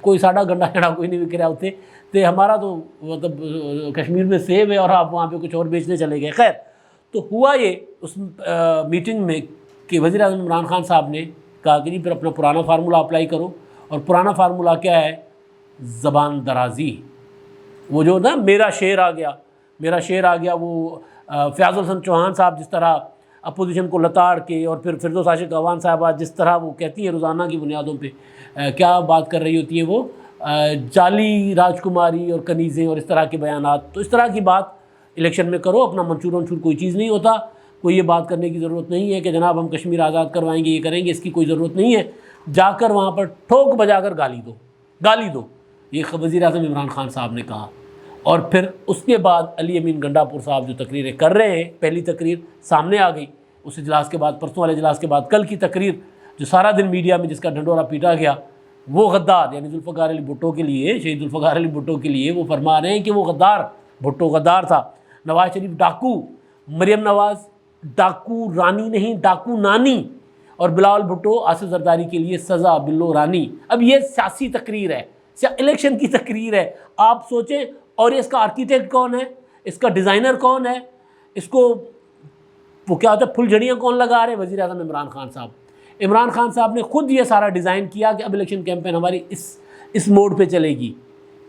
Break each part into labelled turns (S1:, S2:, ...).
S1: کوئی ساڑا گنڈا شڑا کوئی نہیں وک رہا ہوتے تو ہمارا تو مطلب کشمیر میں سیب ہے اور آپ وہاں پہ کچھ اور بیچنے چلے گئے. خیر تو ہوا یہ اس میٹنگ میں کہ وزیر اعظم عمران خان صاحب نے کہا کہ جی پھر اپنا پرانا فارمولہ اپلائی کرو. اور پرانا فارمولہ کیا ہے؟ زبان درازی. وہ جو نا میرا شعر آ گیا وہ فیاض الحسن چوہان صاحب جس طرح اپوزیشن کو لتاڑ کے اور پھر فردوس عاشق اعوان صاحبہ جس طرح وہ کہتی ہیں روزانہ کی بنیادوں پہ کیا بات کر رہی ہوتی ہے وہ جعلی راجکماری اور کنیزیں اور اس طرح کے بیانات. تو اس طرح کی بات الیکشن میں کرو. اپنا منشور کوئی چیز نہیں ہوتا. کوئی یہ بات کرنے کی ضرورت نہیں ہے کہ جناب ہم کشمیر آزاد کروائیں گے یہ کریں گے. اس کی کوئی ضرورت نہیں ہے. جا کر وہاں پر ٹھوک بجا کر گالی دو. یہ وزیر اعظم عمران خان صاحب نے کہا. اور پھر اس کے بعد علی امین گنڈاپور صاحب جو تقریریں کر رہے ہیں، پہلی تقریر سامنے آ گئی، اس اجلاس کے بعد پرسوں والے اجلاس کے بعد کل کی تقریر جو سارا دن میڈیا میں جس کا ڈنڈورا پیٹا گیا، وہ غدار یعنی ذوالفقار علی بھٹو کے لیے، شہید ذوالفقار علی بھٹو کے لیے وہ فرما رہے ہیں کہ وہ غدار، بھٹو غدار تھا، نواز شریف ڈاکو، مریم نواز ڈاکو رانی نہیں ڈاکو نانی، اور بلاول بھٹو آصف زرداری کے لیے سزا بلو رانی. اب یہ سیاسی تقریر ہے، الیکشن کی تقریر ہے. آپ سوچیں. اور اس کا آرکیٹیکٹ کون ہے؟ اس کا ڈیزائنر کون ہے؟ اس کو وہ کیا ہوتا ہے پھل جھڑیاں کون لگا رہے ہیں؟ وزیر اعظم عمران خان صاحب. عمران خان صاحب نے خود یہ سارا ڈیزائن کیا کہ اب الیکشن کیمپین ہماری اس موڈ پہ چلے گی.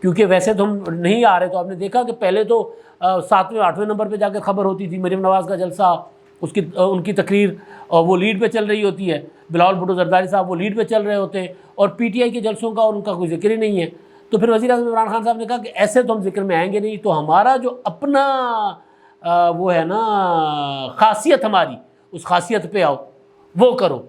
S1: کیونکہ ویسے تو ہم نہیں آ رہے. تو آپ نے دیکھا کہ پہلے تو 7ویں 8ویں نمبر پہ جا کے خبر ہوتی تھی. مریم نواز کا جلسہ، ان کی تقریر وہ لیڈ پہ چل رہی ہوتی ہے. بلاول بھٹو زرداری صاحب وہ لیڈ پہ چل رہے ہوتے ہیں. اور پی ٹی آئی کے جلسوں کا اور ان کا کوئی ذکر ہی نہیں ہے. تو پھر وزیر اعظم عمران خان صاحب نے کہا کہ ایسے تو ہم ذکر میں آئیں گے نہیں. تو ہمارا جو اپنا وہ ہے نا خاصیت، ہماری اس خاصیت پہ آؤ، وہ کرو.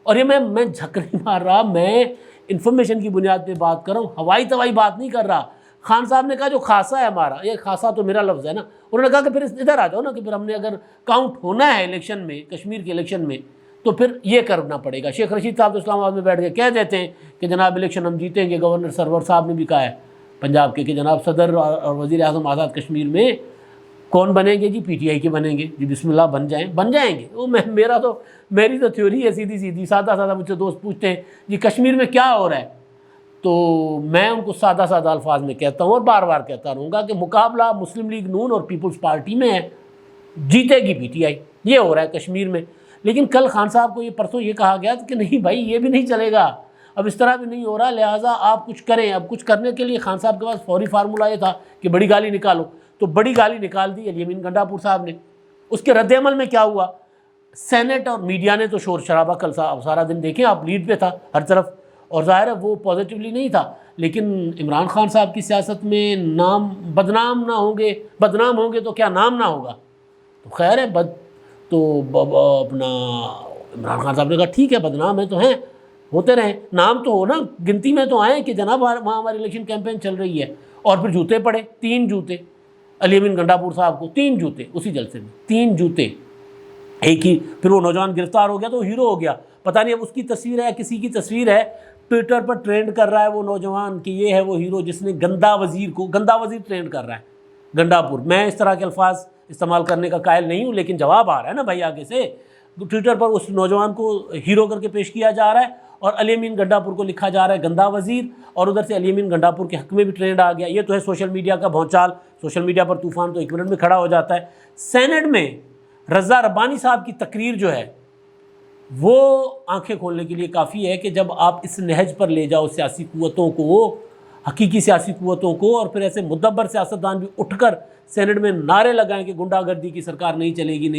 S1: اور یہ میں جھک نہیں مار رہا، میں انفارمیشن کی بنیاد پہ بات کر رہا ہوں، ہوائی توائی بات نہیں کر رہا. خان صاحب نے کہا جو خاصا ہے ہمارا، یہ خاصا تو میرا لفظ ہے نا. انہوں نے کہا کہ پھر ادھر آ جاؤ نا، کہ پھر ہم نے اگر کاؤنٹ ہونا ہے الیکشن میں، کشمیر کے الیکشن میں، تو پھر یہ کرنا پڑے گا. شیخ رشید صاحب تو اسلام آباد میں بیٹھ کے کہہ دیتے ہیں کہ جناب الیکشن ہم جیتیں گے. گورنر سرور صاحب نے بھی کہا ہے پنجاب کے کہ جناب صدر اور وزیر اعظم آزاد کشمیر میں کون بنیں گے؟ جی پی ٹی آئی کے بنیں گے. جی بسم اللہ بن جائیں گے. وہ میری تو تھیوری ہے سیدھی سادہ مجھ سے دوست پوچھتے ہیں جی کشمیر میں کیا ہو رہا ہے، تو میں ان کو سادہ الفاظ میں کہتا ہوں اور بار بار کہتا رہوں گا کہ مقابلہ مسلم لیگ نون اور پیپلز پارٹی میں ہے. جیتے گی پی ٹی آئی. یہ ہو رہا ہے کشمیر میں. لیکن کل خان صاحب کو پرسوں یہ کہا گیا کہ نہیں بھائی یہ بھی نہیں چلے گا، اب اس طرح بھی نہیں ہو رہا، لہٰذا آپ کچھ کریں. اب کچھ کرنے کے لیے خان صاحب کے پاس فوری فارمولہ یہ تھا کہ بڑی گالی نکالو. تو بڑی گالی نکال دی علی امین گنڈاپور صاحب نے. اس کے رد عمل میں کیا ہوا؟ سینٹ اور میڈیا نے تو شور شرابہ کل سارا دن دیکھیں آپ، لیڈ پہ تھا ہر طرف. اور ظاہر ہے وہ پازیٹیولی نہیں تھا، لیکن عمران خان صاحب کی سیاست میں بدنام ہوں گے تو کیا نام نہ ہوگا. تو خیر ہے تو اپنا عمران خان صاحب نے کہا ٹھیک ہے بدنام ہے تو ہیں، ہوتے رہیں، نام تو ہو نا، گنتی میں تو آئیں کہ جناب وہاں ہماری الیکشن کیمپین چل رہی ہے. اور پھر جوتے پڑے، 3 جوتے علی امین گنڈاپور صاحب کو، 3 جوتے اسی جلسے میں، 3 جوتے ایک ہی. پھر وہ نوجوان گرفتار ہو گیا تو وہ ہیرو ہو گیا. پتہ نہیں اب اس کی تصویر ہے کسی کی تصویر ہے، ٹویٹر پر ٹرینڈ کر رہا ہے وہ نوجوان کہ یہ ہے وہ ہیرو جس نے گندا وزیر ٹرینڈ کر رہا ہے گنڈاپور. میں اس طرح کے الفاظ استعمال کرنے کا قائل نہیں ہوں، لیکن جواب آ رہا ہے نا بھائی آگے سے. ٹویٹر پر اس نوجوان کو ہیرو کر کے پیش کیا جا رہا ہے اور علی امین گنڈاپور کو لکھا جا رہا ہے گندا وزیر، اور ادھر سے علی امین گنڈاپور کے حق میں بھی ٹرینڈ آ گیا. یہ تو ہے سوشل میڈیا کا بھونچال. سوشل میڈیا پر طوفان تو 1 منٹ میں کھڑا ہو جاتا ہے. سینٹ میں رضا ربانی صاحب کی تقریر جو ہے وہ آنکھیں کھولنے کے لیے کافی ہے کہ جب آپ اس نہج پر لے جاؤ سیاسی قوتوں کو، حقیقی سیاسی قوتوں کو، اور پھر ایسے مدبر سیاستدان بھی اٹھ کر سینٹ میں نعرے لگائیں کہ گنڈا گردی کی سرکار نہیں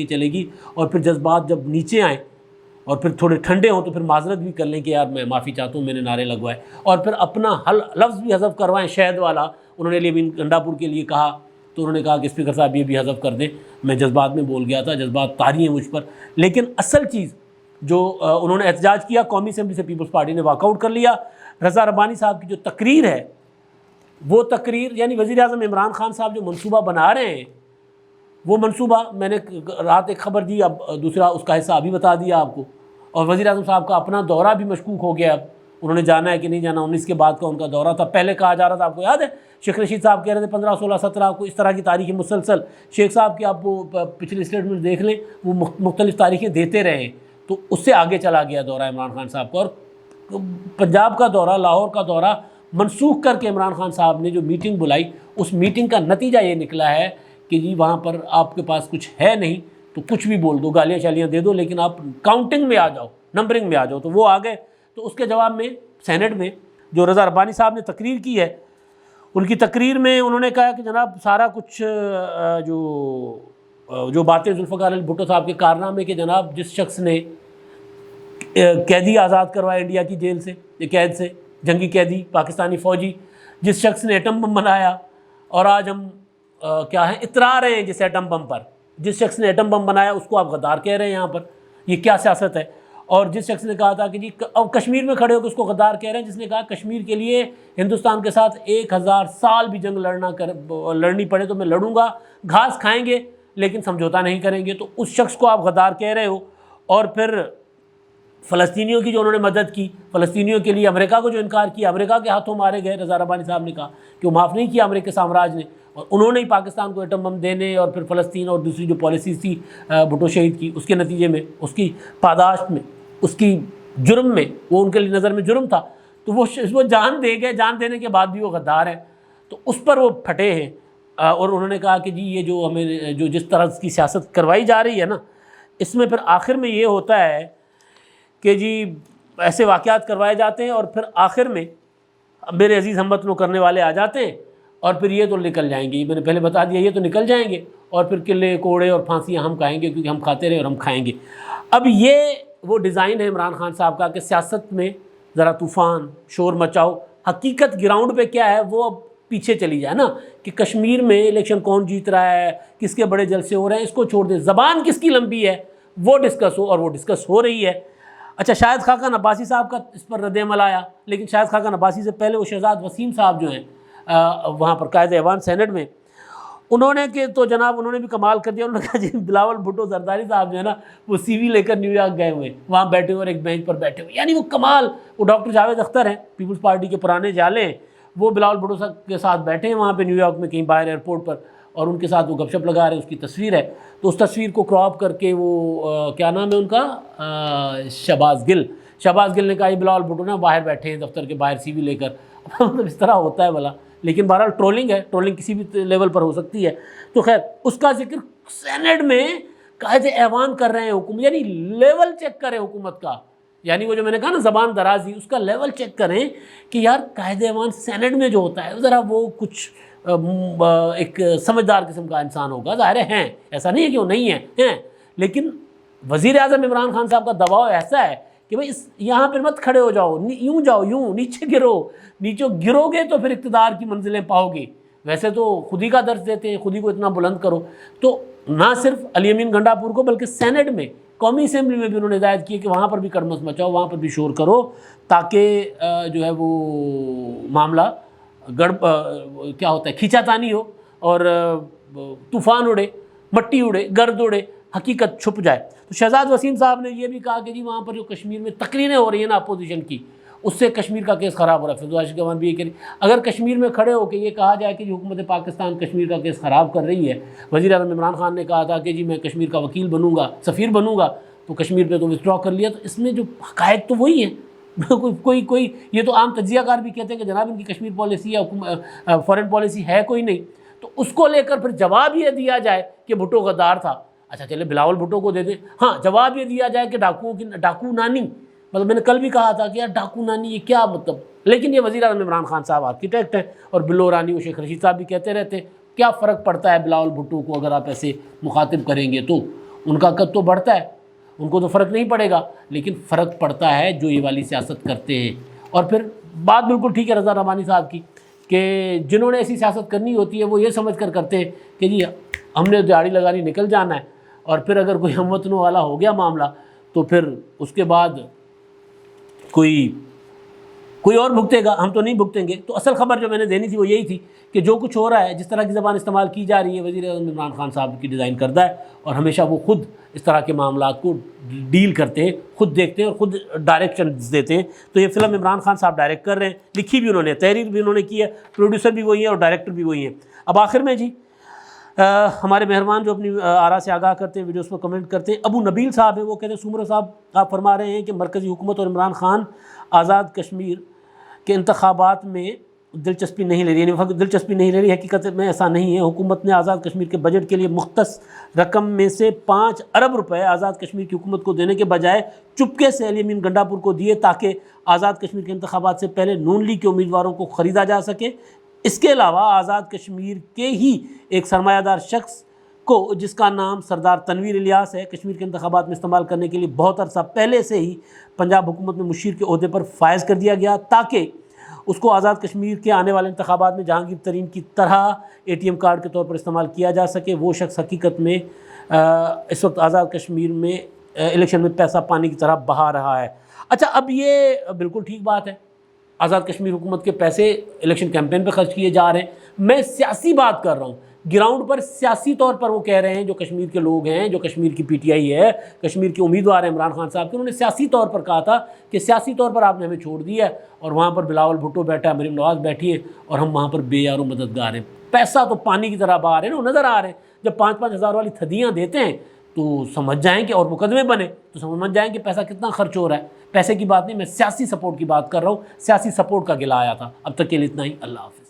S1: چلے گی، اور پھر جذبات جب نیچے آئیں اور پھر تھوڑے ٹھنڈے ہوں تو پھر معذرت بھی کر لیں کہ یار میں معافی چاہتا ہوں میں نے نعرے لگوائے، اور پھر اپنا لفظ بھی حذف کروائیں شہد والا. انہوں نے علی امین گنڈاپور کے لیے کہا تو انہوں نے کہا کہ اسپیکر صاحب یہ بھی حذف کر دیں، میں جذبات میں بول گیا تھا، جذبات طاری ہیں مجھ پر. لیکن اصل چیز جو انہوں نے احتجاج کیا، قومی اسمبلی سے پیپلز پارٹی نے واک آؤٹ کر لیا. رضا ربانی صاحب کی جو تقریر ہے وہ تقریر یعنی وزیر اعظم عمران خان صاحب جو منصوبہ بنا رہے ہیں وہ منصوبہ میں نے رات ایک خبر دی، اب دوسرا اس کا حصہ ابھی بتا دیا آپ کو. اور وزیر اعظم صاحب کا اپنا دورہ بھی مشکوک ہو گیا. اب انہوں نے جانا ہے کہ نہیں جانا، 19 کے بعد کا ان کا دورہ تھا. پہلے کہا جا رہا تھا، آپ کو یاد ہے شیخ رشید صاحب کہہ رہے تھے 15 16 17 کو، اس طرح کی تاریخیں مسلسل. شیخ صاحب کی آپ وہ پچھلے اسٹیٹمنٹ دیکھ لیں، وہ مختلف تاریخیں دیتے رہے. تو اس سے آگے چلا گیا دورہ عمران خان صاحب کا. اور پنجاب کا دورہ، لاہور کا دورہ منسوخ کر کے عمران خان صاحب نے جو میٹنگ بلائی، اس میٹنگ کا نتیجہ یہ نکلا ہے کہ جی وہاں پر آپ کے پاس کچھ ہے نہیں تو کچھ بھی بول دو، گالیاں شالیاں دے دو، لیکن آپ کاؤنٹنگ میں آ جاؤ، نمبرنگ میں آ جاؤ۔ تو وہ آ گئے۔ تو اس کے جواب میں سینٹ میں جو رضا ربانی صاحب نے تقریر کی ہے، ان کی تقریر میں انہوں نے کہا کہ جناب سارا کچھ جو باتیں ذوالفقار علی بھٹو صاحب کے کارنامے کہ جناب جس شخص نے قیدی آزاد کروایا انڈیا کی جیل سے، قید سے، جنگی قیدی پاکستانی فوجی، جس شخص نے ایٹم بم بنایا، اور آج ہم کیا ہیں اترا رہے ہیں جس ایٹم بم پر، جس شخص نے ایٹم بم بنایا اس کو آپ غدار کہہ رہے ہیں یہاں پر، یہ کیا سیاست ہے؟ اور جس شخص نے کہا تھا کہ جی اب کشمیر میں کھڑے ہو کے اس کو غدار کہہ رہے ہیں، جس نے کہا کشمیر کے لیے ہندوستان کے ساتھ 1000 سال بھی جنگ لڑنی پڑے تو میں لڑوں گا، گھاس کھائیں گے لیکن سمجھوتا نہیں کریں گے، تو اس شخص کو آپ غدار کہہ رہے ہو۔ اور پھر فلسطینیوں کی جو انہوں نے مدد کی، فلسطینیوں کے لیے امریکہ کو جو انکار کیا، امریکہ کے ہاتھوں مارے گئے، رضا ربانی صاحب نے کہا کہ وہ معاف نہیں کیا امریکی سامراج نے، اور انہوں نے ہی پاکستان کو ایٹم بم دینے اور پھر فلسطین اور دوسری جو پالیسیز تھی بھٹو شہید کی، اس کے نتیجے میں، اس کی پاداش میں، اس کی جرم میں، وہ ان کے لیے نظر میں جرم تھا، تو وہ جان دے گئے، جان دینے کے بعد بھی وہ غدار ہیں، تو اس پر وہ پھٹے ہیں۔ اور انہوں نے کہا کہ جی یہ جو ہمیں جو جس طرح کی سیاست کروائی جا رہی ہے نا، اس میں پھر آخر میں یہ ہوتا ہے کہ جی ایسے واقعات کروائے جاتے ہیں اور پھر آخر میں میرے عزیز ہم وطنوں کرنے والے آ جاتے ہیں اور پھر یہ تو نکل جائیں گے، میں نے پہلے بتا دیا یہ تو نکل جائیں گے، اور پھر قلعے کوڑے اور پھانسیاں ہم کھائیں گے، کیونکہ ہم کھاتے رہے اور ہم کھائیں گے۔ اب یہ وہ ڈیزائن ہے عمران خان صاحب کا کہ سیاست میں ذرا طوفان شور مچاؤ، حقیقت گراؤنڈ پہ کیا ہے وہ اب پیچھے چلی جائے نا، کہ کشمیر میں الیکشن کون جیت رہا ہے، کس کے بڑے جلسے ہو رہے ہیں، اس کو چھوڑ دیں، زبان کس کی لمبی ہے وہ ڈسکس ہو، اور وہ ڈسکس ہو رہی ہے۔ اچھا، شاہد خاقان عباسی صاحب کا اس پر رد عمل آیا، لیکن شاہد خاقان عباسی سے پہلے وہ شہزاد وسیم صاحب جو ہیں وہاں پر قائد ایوان سینٹ میں، انہوں نے کہ تو جناب انہوں نے بھی کمال کر دیا، انہوں نے کہا جی بلاول بھٹو زرداری صاحب جو ہے نا وہ سی وی لے کر نیو یارک گئے ہوئے، وہاں بیٹھے ہوئے اور ایک بینچ پر بیٹھے ہوئے، یعنی وہ کمال، وہ ڈاکٹر جاوید اختر ہیں پیپلز پارٹی کے پرانے جالے ہیں، وہ بلاول بھٹو صاحب کے ساتھ بیٹھے ہیں وہاں پہ نیو یارک میں کہیں باہر ایئرپورٹ پر، اور ان کے ساتھ وہ گپ شپ لگا رہے ہیں، اس کی تصویر ہے، تو اس تصویر کو کراپ کر کے وہ کیا نام ہے ان کا، شہباز گل نے کہا یہ بلاول بھٹو نا باہر بیٹھے ہیں دفتر کے باہر سی وی لے کر، مطلب اس طرح ہوتا ہے بھلا، لیکن بہرحال ٹرولنگ ہے، ٹرولنگ کسی بھی لیول پر ہو سکتی ہے۔ تو خیر اس کا ذکر سینٹ میں قائد ایوان کر رہے ہیں حکومت، یعنی لیول چیک کریں حکومت کا، یعنی وہ جو میں نے کہا نا زبان درازی، اس کا لیول چیک کریں کہ یار قائد ایوان سینٹ میں جو ہوتا ہے ذرا وہ کچھ ایک سمجھدار قسم کا انسان ہوگا، ظاہر ہے ایسا نہیں ہے کہ وہ نہیں ہیں، لیکن وزیر اعظم عمران خان صاحب کا دباؤ ایسا ہے کہ بھئی یہاں پہ مت کھڑے ہو جاؤ، یوں جاؤ، یوں نیچے گرو گے تو پھر اقتدار کی منزلیں پاؤ گے، ویسے تو خود ہی کا درس دیتے ہیں، خود ہی کو اتنا بلند کرو۔ تو نہ صرف علی امین گنڈا پور کو بلکہ سینٹ میں، قومی اسمبلی میں بھی انہوں نے ہدایت کی ہے کہ وہاں پر بھی کڑمس مچاؤ، وہاں پر بھی شور کرو، تاکہ جو ہے وہ معاملہ کیا ہوتا ہے کھینچا تانی ہو، اور طوفان اڑے، مٹی اڑے، گرد اڑے، حقیقت چھپ جائے۔ تو شہزاد وسیم صاحب نے یہ بھی کہا کہ جی وہاں پر جو کشمیر میں تقریریں ہو رہی ہیں نا اپوزیشن کی، اس سے کشمیر کا کیس خراب ہو رہا ہے۔ فیض عاشق امان بھی یہ کہہ رہی اگر کشمیر میں کھڑے ہو کے یہ کہا جائے کہ حکومت پاکستان کشمیر کا کیس خراب کر رہی ہے، وزیر اعظم عمران خان نے کہا تھا کہ جی میں کشمیر کا وکیل بنوں گا، سفیر بنوں گا، تو کشمیر پہ تو وتھڈرا کر لیا، تو اس میں جو حقائق تو وہی ہیں۔ کوئی یہ تو عام تجزیہ کار بھی کہتے ہیں کہ جناب ان کی کشمیر پالیسی یا فارن پالیسی ہے کوئی نہیں، تو اس کو لے کر پھر جواب یہ دیا جائے کہ بھٹو غدار تھا۔ اچھا چلے بلاول بھٹو کو دے دیں، ہاں جواب یہ دیا جائے کہ ڈاکو نانی، مطلب میں نے کل بھی کہا تھا کہ یار ڈاکو نانی یہ کیا مطلب، لیکن یہ وزیر اعظم عمران خان صاحب آرکیٹیکٹ ہیں، اور بلو رانی و شیخ رشید صاحب بھی کہتے رہتے ہیں کیا فرق پڑتا ہے بلاول بھٹو کو اگر آپ ایسے مخاطب کریں گے تو ان کا قد تو بڑھتا ہے، ان کو تو فرق نہیں پڑے گا، لیکن فرق پڑتا ہے جو یہ والی سیاست کرتے ہیں۔ اور پھر بات بالکل ٹھیک ہے رضا ربانی صاحب کی کہ جنہوں نے ایسی سیاست کرنی ہوتی ہے وہ یہ سمجھ کر کرتے ہیں کہ جی ہم نے دیہڑی لگانی نکل جانا ہے، اور پھر اگر کوئی ہم وطنوں والا ہو گیا معاملہ تو پھر اس کے بعد کوئی اور بھگتے گا، ہم تو نہیں بھگتیں گے۔ تو اصل خبر جو میں نے دینی تھی وہ یہی تھی کہ جو کچھ ہو رہا ہے، جس طرح کی زبان استعمال کی جا رہی ہے، وزیر اعظم عمران خان صاحب کی ڈیزائن کردہ ہے، اور ہمیشہ وہ خود اس طرح کے معاملات کو ڈیل کرتے ہیں، خود دیکھتے ہیں اور خود ڈائریکشنز دیتے ہیں۔ تو یہ فلم عمران خان صاحب ڈائریکٹ کر رہے ہیں، لکھی بھی انہوں نے، تحریر بھی انہوں نے کی ہے، پروڈیوسر بھی وہی ہے اور ڈائریکٹر بھی وہی ہیں۔ اب آخر میں جی ہمارے مہربان جو اپنی آراء سے آگاہ کرتے ہیں، ویڈیوز پر کمنٹ کرتے ہیں، ابو نبیل صاحب ہیں، وہ کہتے ہیں سومرو صاحب آپ فرما رہے ہیں کہ مرکزی حکومت اور عمران خان آزاد کشمیر کہ انتخابات میں دلچسپی نہیں لے رہی، یعنی وقت دلچسپی نہیں لے رہی، حقیقت میں ایسا نہیں ہے۔ حکومت نے آزاد کشمیر کے بجٹ کے لیے مختص رقم میں سے 5 ارب روپے آزاد کشمیر کی حکومت کو دینے کے بجائے چپکے سے علی امین گنڈا پور کو دیے تاکہ آزاد کشمیر کے انتخابات سے پہلے نون لیگ کے امیدواروں کو خریدا جا سکے۔ اس کے علاوہ آزاد کشمیر کے ہی ایک سرمایہ دار شخص کو، جس کا نام سردار تنویر الیاس ہے، کشمیر کے انتخابات میں استعمال کرنے کے لیے بہت عرصہ پہلے سے ہی پنجاب حکومت میں مشیر کے عہدے پر فائز کر دیا گیا تاکہ اس کو آزاد کشمیر کے آنے والے انتخابات میں جہانگیر ترین کی طرح اے ٹی ایم کارڈ کے طور پر استعمال کیا جا سکے۔ وہ شخص حقیقت میں اس وقت آزاد کشمیر میں الیکشن میں پیسہ پانی کی طرح بہا رہا ہے۔ اچھا، اب یہ بالکل ٹھیک بات ہے، آزاد کشمیر حکومت کے پیسے الیکشن کیمپین پہ خرچ کیے جا رہے ہیں۔ میں سیاسی بات کر رہا ہوں، گراؤنڈ پر سیاسی طور پر وہ کہہ رہے ہیں، جو کشمیر کے لوگ ہیں، جو کشمیر کی پی ٹی آئی ہے، کشمیر کے امیدوار ہیں عمران خان صاحب کے، انہوں نے سیاسی طور پر کہا تھا کہ سیاسی طور پر آپ نے ہمیں چھوڑ دیا ہے اور وہاں پر بلاول بھٹو بیٹھا ہے، مریم نواز بیٹھی ہے اور ہم وہاں پر بے یار و مددگار ہیں۔ پیسہ تو پانی کی طرح بہا رہے ہیں، وہ نظر آ رہے ہیں۔ جب 5-5 ہزار والی تھدیاں دیتے ہیں تو سمجھ جائیں کہ، اور مقدمے بنے تو سمجھ جائیں کہ پیسہ کتنا خرچ ہو رہا ہے۔ پیسے کی بات نہیں، میں سیاسی سپورٹ کی بات کر رہا ہوں، سیاسی سپورٹ کا گلہ آیا تھا۔ اب تک کے لیے اتنا ہی، اللہ حافظ۔